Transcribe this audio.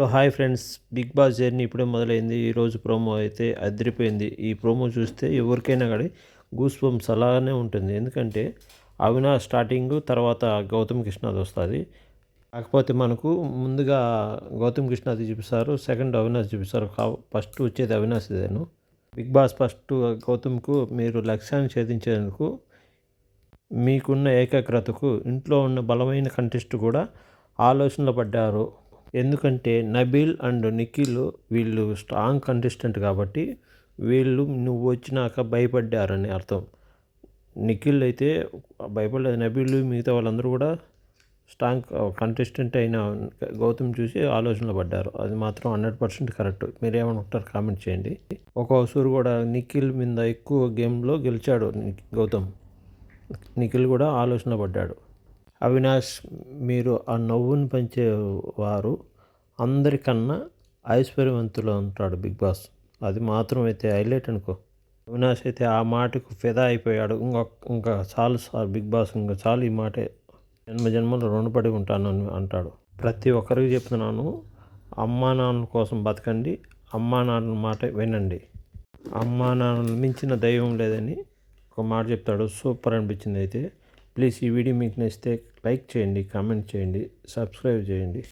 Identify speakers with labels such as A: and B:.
A: Hello hi friends, Bigg Boss journey ఇప్పుడే మొదలైంది. ఈరోజు ప్రోమో అయితే అదిరిపోయింది. ఈ ప్రోమో చూస్తే ఎవరికైనా కానీ గూస్ బంప్స్ అలానే ఉంటుంది. ఎందుకంటే అవినాష్ స్టార్టింగ్, తర్వాత గౌతమ్ కృష్ణది వస్తుంది. కాకపోతే మనకు ముందుగా గౌతమ్ కృష్ణది చూపిస్తారు, సెకండ్ అవినాష్ చూపిస్తారు. ఫస్ట్ వచ్చేది అవినాష్ ఇదేను. బిగ్ బాస్ ఫస్ట్ గౌతమ్కు మీరు లక్ష్యాన్ని ఛేదించేందుకు మీకున్న ఏకాగ్రతకు ఇంట్లో ఉన్న బలమైన కంటెస్ట్ కూడా ఆలోచనలో పడ్డారు. ఎందుకంటే నబీల్ అండ్ నిఖిల్ వీళ్ళు స్ట్రాంగ్ కంటెస్టెంట్ కాబట్టి వీళ్ళు నువ్వు వచ్చినాక భయపడ్డారని అర్థం. నిఖిల్ అయితే భయపడలేదు, నబీల్ మిగతా వాళ్ళందరూ కూడా స్ట్రాంగ్ కంటెస్టెంట్ అయిన గౌతమ్ చూసి ఆలోచనలో పడ్డారు. అది మాత్రం 100% కరెక్ట్. మీరేమనుకుంటారు కామెంట్ చేయండి. ఒక్కోసారి కూడా నిఖిల్ మీద ఎక్కువ గేమ్లో గెలిచాడు గౌతమ్. నిఖిల్ కూడా ఆలోచన పడ్డాడు. అవినాష్, మీరు ఆ నవ్వుని పంచేవారు అందరికన్నా ఐశ్వర్యవంతులు ఉంటాడు బిగ్ బాస్. అది మాత్రం అయితే హైలైట్ అనుకో. అవినాష్ అయితే ఆ మాటకు ఫిదా అయిపోయాడు. ఇంకా చాలు సార్ బిగ్ బాస్, ఇంకా చాలు, ఈ మాటే జన్మలు రుణపడి ఉంటాను అని అంటాడు. ప్రతి ఒక్కరికి చెప్తున్నాను, అమ్మా నాన్నల కోసం బతకండి, అమ్మా నాన్నల మాట వినండి. అమ్మా నాన్నలు మించిన దైవం లేదని ఒక మాట చెప్తాడు. సూపర్ అనిపించింది. అయితే ప్లీజ్ ఈ వీడియో మీకు నచ్చితే లైక్ చేయండి, కామెంట్ చేయండి, సబ్స్క్రైబ్ చేయండి.